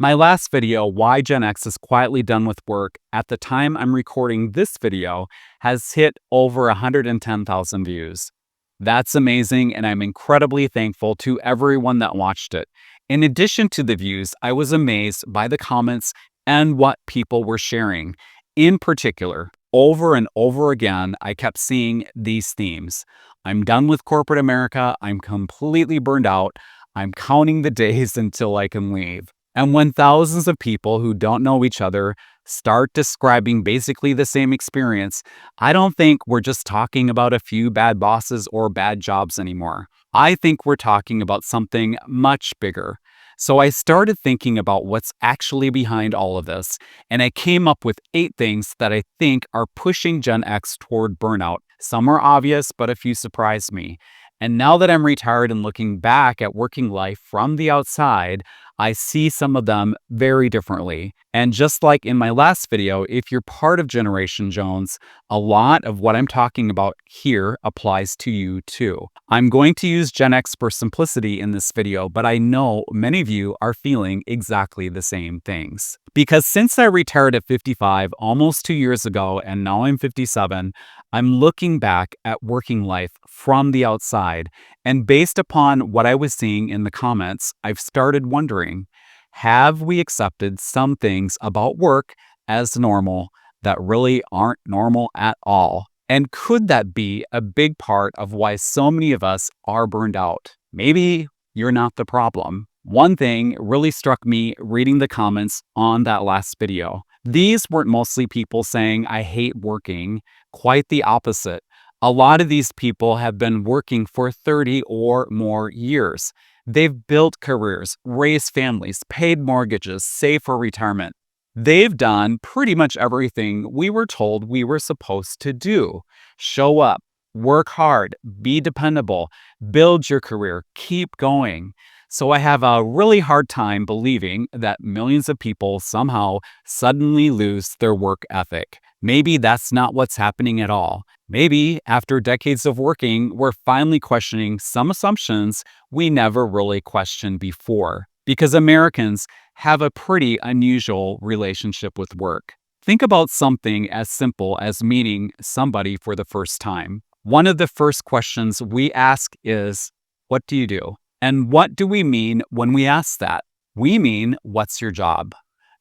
My last video, Why Gen X is Quietly Done with Work, at the time I'm recording this video, has hit over 110,000 views. That's amazing, and I'm incredibly thankful to everyone that watched it. In addition to the views, I was amazed by the comments and what people were sharing. In particular, over and over again, I kept seeing these themes. I'm done with corporate America. I'm completely burned out. I'm counting the days until I can leave. And when thousands of people who don't know each other start describing basically the same experience, I don't think we're just talking about a few bad bosses or bad jobs anymore. I think we're talking about something much bigger. So I started thinking about what's actually behind all of this, and I came up with 8 things that I think are pushing Gen X toward burnout. Some are obvious, but a few surprised me. And now that I'm retired and looking back at working life from the outside, I see some of them very differently. And just like in my last video, if you're part of Generation Jones, a lot of what I'm talking about here applies to you too. I'm going to use Gen X for simplicity in this video, but I know many of you are feeling exactly the same things. Because since I retired at 55 almost 2 years ago, and now I'm 57, I'm looking back at working life from the outside, and based upon what I was seeing in the comments, I've started wondering, have we accepted some things about work as normal that really aren't normal at all? And could that be a big part of why so many of us are burned out? Maybe you're not the problem. One thing really struck me reading the comments on that last video. These weren't mostly people saying, I hate working. Quite the opposite. A lot of these people have been working for 30 or more years. They've built careers, raised families, paid mortgages, saved for retirement. They've done pretty much everything we were told we were supposed to do. Show up, work hard, be dependable, build your career, keep going. So I have a really hard time believing that millions of people somehow suddenly lose their work ethic. Maybe that's not what's happening at all. Maybe after decades of working, we're finally questioning some assumptions we never really questioned before. Because Americans have a pretty unusual relationship with work. Think about something as simple as meeting somebody for the first time. One of the first questions we ask is, what do you do? And what do we mean when we ask that? We mean, what's your job?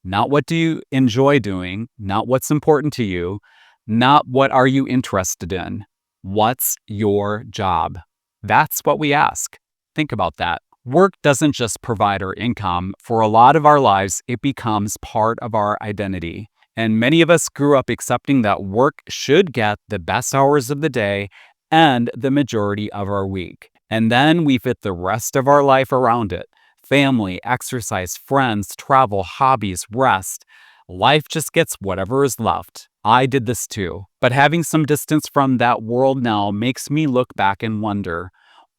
Not what do you enjoy doing, not what's important to you, not what are you interested in. What's your job? That's what we ask. Think about that. Work doesn't just provide our income. For a lot of our lives, it becomes part of our identity. And many of us grew up accepting that work should get the best hours of the day and the majority of our week. And then we fit the rest of our life around it. Family, exercise, friends, travel, hobbies, rest. Life just gets whatever is left. I did this too. But having some distance from that world now makes me look back and wonder,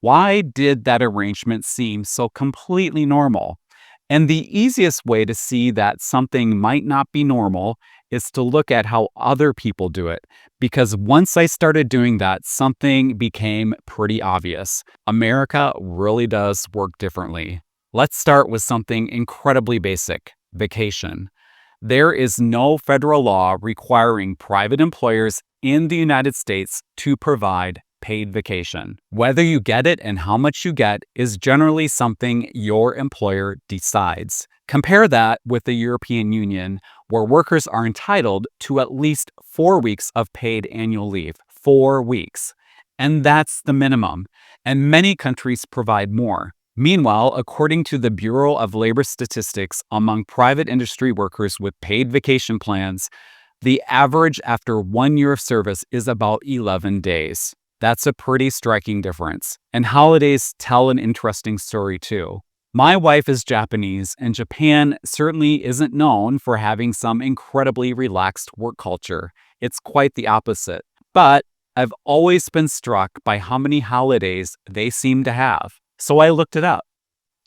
why did that arrangement seem so completely normal? And the easiest way to see that something might not be normal is to look at how other people do it. Because once I started doing that, something became pretty obvious. America really does work differently. Let's start with something incredibly basic: vacation. There is no federal law requiring private employers in the United States to provide paid vacation. Whether you get it and how much you get is generally something your employer decides. Compare that with the European Union, where workers are entitled to at least 4 weeks of paid annual leave. 4 weeks. And that's the minimum. And many countries provide more. Meanwhile, according to the Bureau of Labor Statistics, among private industry workers with paid vacation plans, the average after 1 year of service is about 11 days. That's a pretty striking difference. And holidays tell an interesting story too. My wife is Japanese, and Japan certainly isn't known for having some incredibly relaxed work culture. It's quite the opposite. But I've always been struck by how many holidays they seem to have. So I looked it up.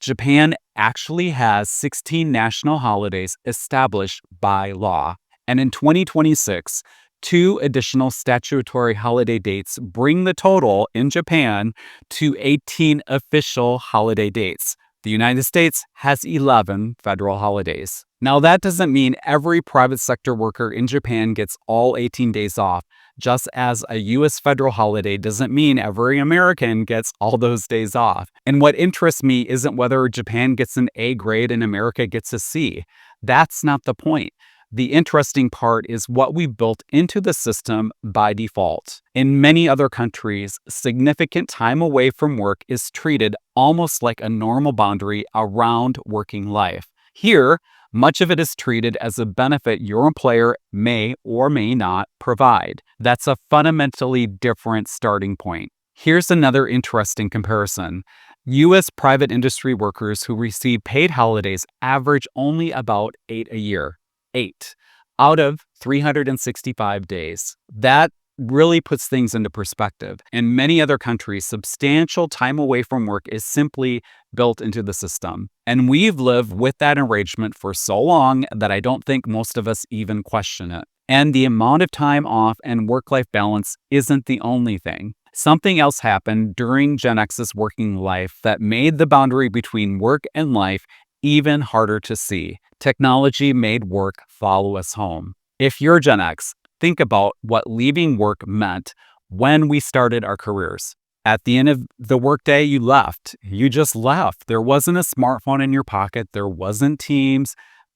Japan actually has 16 national holidays established by law. And in 2026, 2 additional statutory holiday dates bring the total in Japan to 18 official holiday dates. The United States has 11 federal holidays. Now, that doesn't mean every private sector worker in Japan gets all 18 days off, just as a US federal holiday doesn't mean every American gets all those days off. And what interests me isn't whether Japan gets an A grade and America gets a C. That's not the point. The interesting part is what we built into the system by default. In many other countries, significant time away from work is treated almost like a normal boundary around working life. Here, much of it is treated as a benefit your employer may or may not provide. That's a fundamentally different starting point. Here's another interesting comparison. U.S. private industry workers who receive paid holidays average only about 8 a year. 8 out of 365 days. That really puts things into perspective. In many other countries, substantial time away from work is simply built into the system. And we've lived with that arrangement for so long that I don't think most of us even question it. And the amount of time off and work-life balance isn't the only thing. Something else happened during Gen X's working life that made the boundary between work and life even harder to see. Technology made work follow us home. If you're Gen X, think about what leaving work meant when we started our careers. At the end of the workday, you left. You just left. There wasn't a smartphone in your pocket. There wasn't Teams.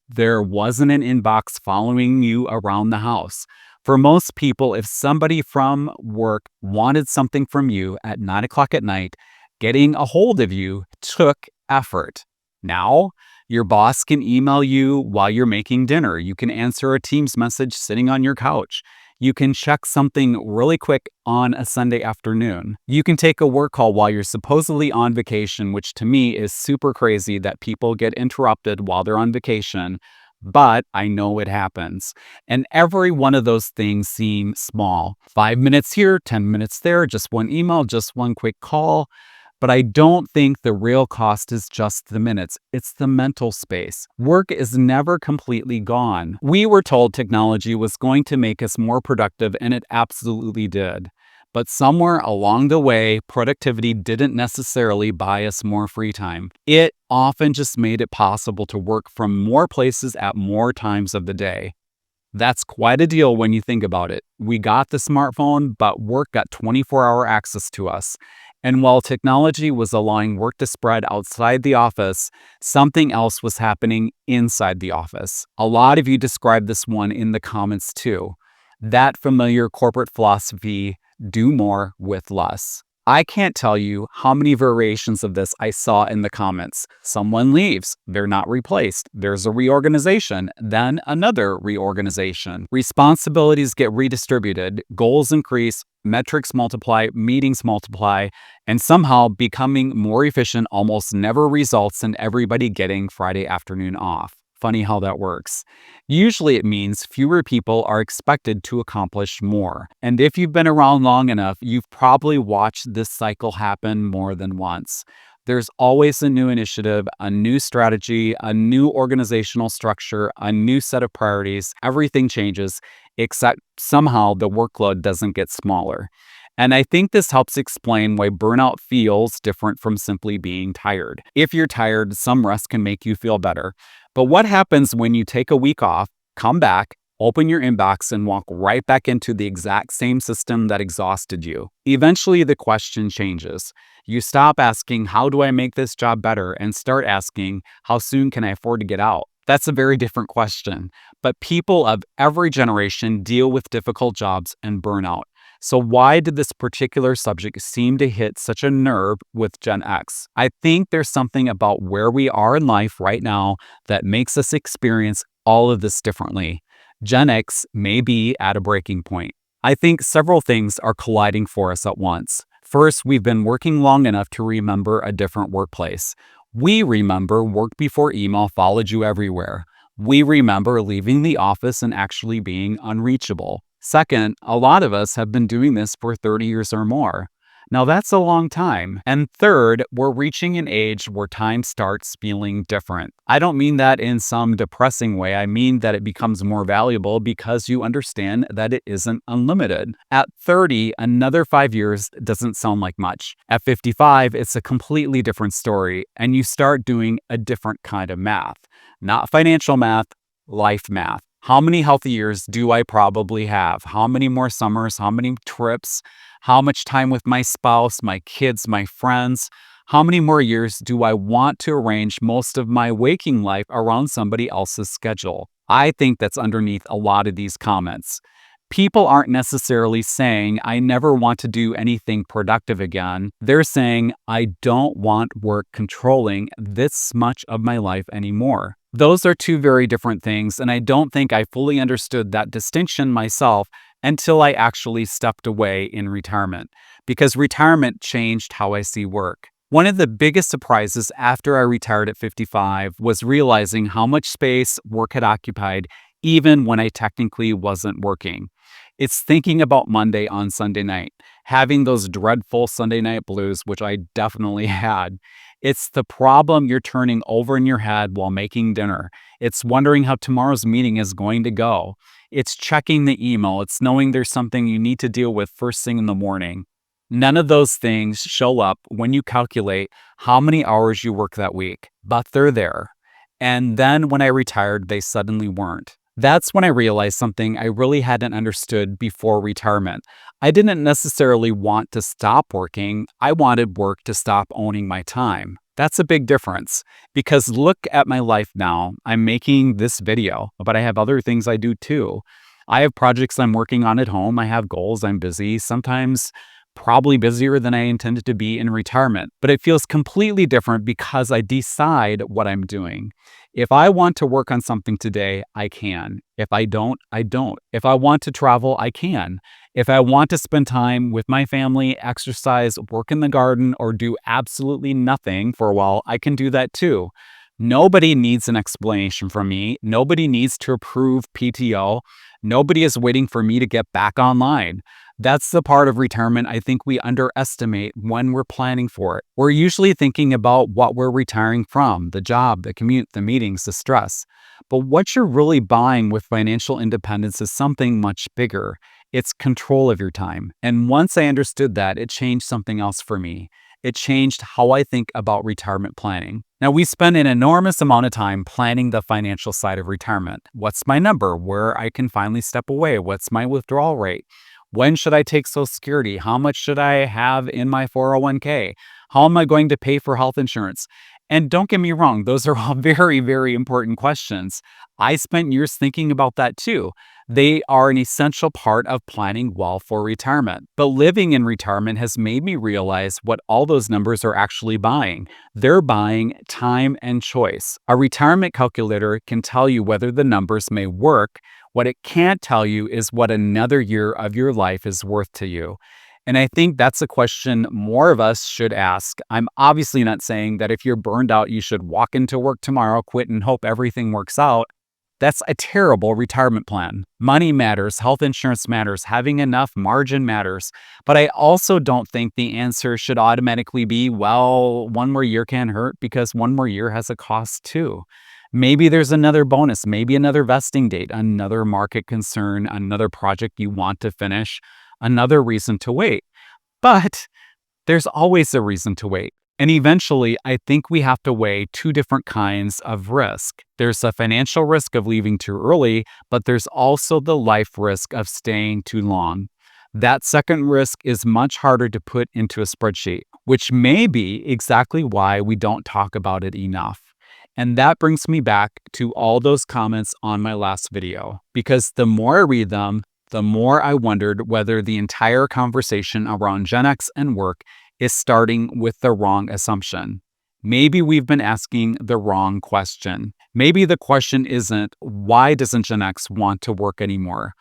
There wasn't an inbox following you around the house. For most people, if somebody from work wanted something from you at 9 o'clock at night, getting a hold of you took effort. Now, your boss can email you while you're making dinner. You can answer a Teams message sitting on your couch. You can check something really quick on a Sunday afternoon. You can take a work call while you're supposedly on vacation, which to me is super crazy that people get interrupted while they're on vacation, but I know it happens. And every one of those things seem small. 5 minutes here, 10 minutes there, just one email, just one quick call. But I don't think the real cost is just the minutes. It's the mental space. Work is never completely gone. We were told technology was going to make us more productive, and it absolutely did. But somewhere along the way, productivity didn't necessarily buy us more free time. It often just made it possible to work from more places at more times of the day. That's quite a deal when you think about it. We got the smartphone, but work got 24-hour access to us. And while technology was allowing work to spread outside the office, something else was happening inside the office. A lot of you described this one in the comments too. That familiar corporate philosophy, do more with less. I can't tell you how many variations of this I saw in the comments. Someone leaves, they're not replaced. There's a reorganization, then another reorganization. Responsibilities get redistributed, goals increase, metrics multiply, meetings multiply, and somehow becoming more efficient almost never results in everybody getting Friday afternoon off. Funny how that works. Usually it means fewer people are expected to accomplish more. And if you've been around long enough, you've probably watched this cycle happen more than once. There's always a new initiative, a new strategy, a new organizational structure, a new set of priorities. Everything changes, except somehow the workload doesn't get smaller. And I think this helps explain why burnout feels different from simply being tired. If you're tired, some rest can make you feel better. But what happens when you take a week off, come back, open your inbox, and walk right back into the exact same system that exhausted you? Eventually, the question changes. You stop asking, how do I make this job better? And start asking, how soon can I afford to get out? That's a very different question. But people of every generation deal with difficult jobs and burnout. So why did this particular subject seem to hit such a nerve with Gen X? I think there's something about where we are in life right now that makes us experience all of this differently. Gen X may be at a breaking point. I think several things are colliding for us at once. First, we've been working long enough to remember a different workplace. We remember work before email followed you everywhere. We remember leaving the office and actually being unreachable. Second, a lot of us have been doing this for 30 years or more. Now, that's a long time. And third, we're reaching an age where time starts feeling different. I don't mean that in some depressing way. I mean that it becomes more valuable because you understand that it isn't unlimited. At 30, another 5 years doesn't sound like much. At 55, it's a completely different story, and you start doing a different kind of math. Not financial math, life math. How many healthy years do I probably have? How many more summers? How many trips? How much time with my spouse, my kids, my friends? How many more years do I want to arrange most of my waking life around somebody else's schedule? I think that's underneath a lot of these comments. People aren't necessarily saying, I never want to do anything productive again. They're saying, I don't want work controlling this much of my life anymore. Those are two very different things, and I don't think I fully understood that distinction myself until I actually stepped away in retirement, because retirement changed how I see work. One of the biggest surprises after I retired at 55 was realizing how much space work had occupied even when I technically wasn't working. It's thinking about Monday on Sunday night, having those dreadful Sunday night blues, which I definitely had. It's the problem you're turning over in your head while making dinner. It's wondering how tomorrow's meeting is going to go. It's checking the email. It's knowing there's something you need to deal with first thing in the morning. None of those things show up when you calculate how many hours you work that week, but they're there. And then when I retired, they suddenly weren't. That's when I realized something I really hadn't understood before retirement. I didn't necessarily want to stop working. I wanted work to stop owning my time. That's a big difference, because look at my life now. I'm making this video, but I have other things I do too. I have projects I'm working on at home. I have goals. I'm busy, sometimes probably busier than I intended to be in retirement, but it feels completely different because I decide what I'm doing. If I want to work on something today, I can. If I don't, I don't. If I want to travel, I can. If I want to spend time with my family, exercise, work in the garden, or do absolutely nothing for a while, I can do that too. Nobody needs an explanation from me. Nobody needs to approve PTO. Nobody is waiting for me to get back online. That's the part of retirement I think we underestimate when we're planning for it. We're usually thinking about what we're retiring from: the job, the commute, the meetings, the stress. But what you're really buying with financial independence is something much bigger. It's control of your time. And once I understood that, it changed something else for me. It changed how I think about retirement planning. Now, we spend an enormous amount of time planning the financial side of retirement. What's my number? Where I can finally step away? What's my withdrawal rate? When should I take Social Security? How much should I have in my 401k? How am I going to pay for health insurance? And don't get me wrong, those are all very, very important questions. I spent years thinking about that too. They are an essential part of planning well for retirement. But living in retirement has made me realize what all those numbers are actually buying. They're buying time and choice. A retirement calculator can tell you whether the numbers may work. What it can't tell you is what another year of your life is worth to you. And I think that's a question more of us should ask. I'm obviously not saying that if you're burned out, you should walk into work tomorrow, quit, and hope everything works out. That's a terrible retirement plan. Money matters, health insurance matters, having enough margin matters. But I also don't think the answer should automatically be, well, one more year can't hurt, because one more year has a cost too. Maybe there's another bonus, maybe another vesting date, another market concern, another project you want to finish, another reason to wait. But there's always a reason to wait. And eventually, I think we have to weigh two different kinds of risk. There's a financial risk of leaving too early, but there's also the life risk of staying too long. That second risk is much harder to put into a spreadsheet, which may be exactly why we don't talk about it enough. And that brings me back to all those comments on my last video, because the more I read them, the more I wondered whether the entire conversation around Gen X and work is starting with the wrong assumption. Maybe we've been asking the wrong question. Maybe the question isn't, why doesn't Gen X want to work anymore?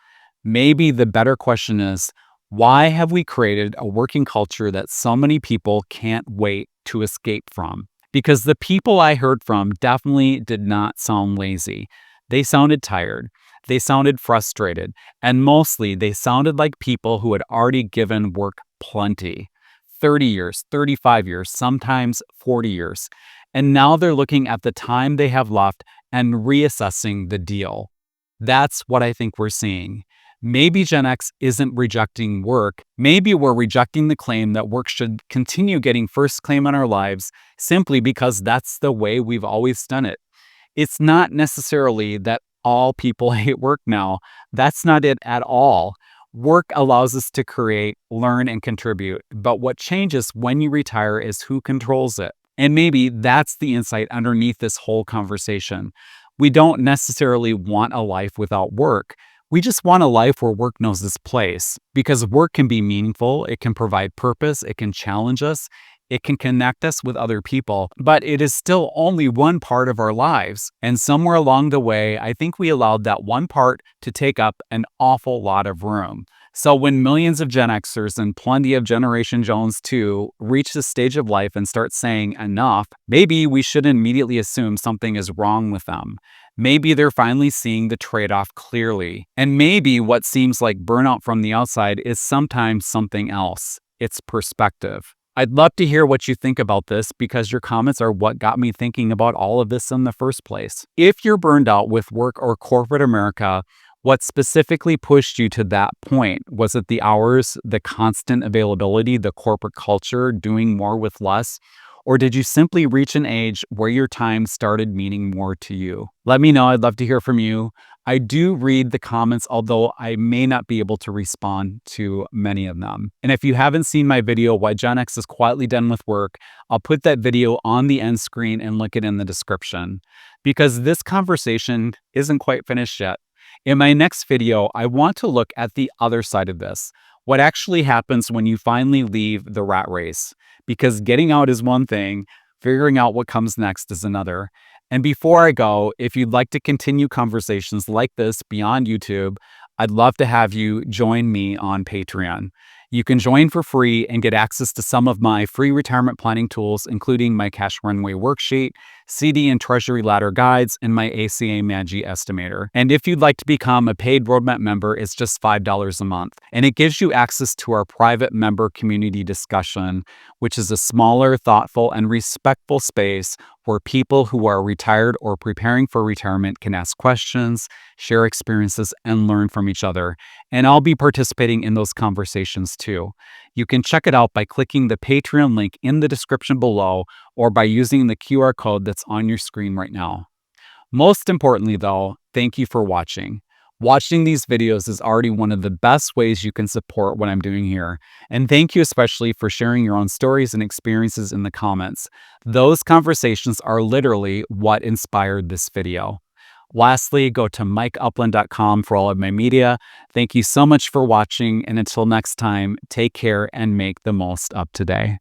Maybe the better question is, why have we created a working culture that so many people can't wait to escape from? Because the people I heard from definitely did not sound lazy. They sounded tired. They sounded frustrated. And mostly, they sounded like people who had already given work plenty. 30 years, 35 years, sometimes 40 years. And now they're looking at the time they have left and reassessing the deal. That's what I think we're seeing. Maybe Gen X isn't rejecting work. Maybe we're rejecting the claim that work should continue getting first claim on our lives simply because that's the way we've always done it. It's not necessarily that all people hate work now. That's not it at all. Work allows us to create, learn, and contribute. But what changes when you retire is who controls it. And maybe that's the insight underneath this whole conversation. We don't necessarily want a life without work. We just want a life where work knows its place because work can be meaningful, it can provide purpose, it can challenge us, it can connect us with other people, but it is still only one part of our lives. And somewhere along the way, I think we allowed that one part to take up an awful lot of room. So when millions of Gen Xers and plenty of Generation Jones too reach this stage of life and start saying enough, maybe we shouldn't immediately assume something is wrong with them. Maybe they're finally seeing the trade-off clearly. And maybe what seems like burnout from the outside is sometimes something else. It's perspective. I'd love to hear what you think about this because your comments are what got me thinking about all of this in the first place. If you're burned out with work or corporate America, what specifically pushed you to that point? Was it the hours, the constant availability, the corporate culture, doing more with less? Or did you simply reach an age where your time started meaning more to you? Let me know. I'd love to hear from you. I do read the comments, although I may not be able to respond to many of them. And if you haven't seen my video, Why Gen X is Quietly Done with Work, I'll put that video on the end screen and link it in the description. Because this conversation isn't quite finished yet. In my next video, I want to look at the other side of this. What actually happens when you finally leave the rat race? Because getting out is one thing, figuring out what comes next is another. And before I go, if you'd like to continue conversations like this beyond YouTube, I'd love to have you join me on Patreon. You can join for free and get access to some of my free retirement planning tools, including my cash runway worksheet, CD and treasury ladder guides, and my ACA Magi estimator. And if you'd like to become a paid roadmap member, it's just $5 a month. And it gives you access to our private member community discussion, which is a smaller, thoughtful, and respectful space where people who are retired or preparing for retirement can ask questions, share experiences, and learn from each other. And I'll be participating in those conversations too. You can check it out by clicking the Patreon link in the description below or by using the QR code that's on your screen right now. Most importantly though, thank you for watching. Watching these videos is already one of the best ways you can support what I'm doing here. And thank you especially for sharing your own stories and experiences in the comments. Those conversations are literally what inspired this video. Lastly, go to mikeupland.com for all of my media. Thank you so much for watching, and until next time, take care and make the most of today.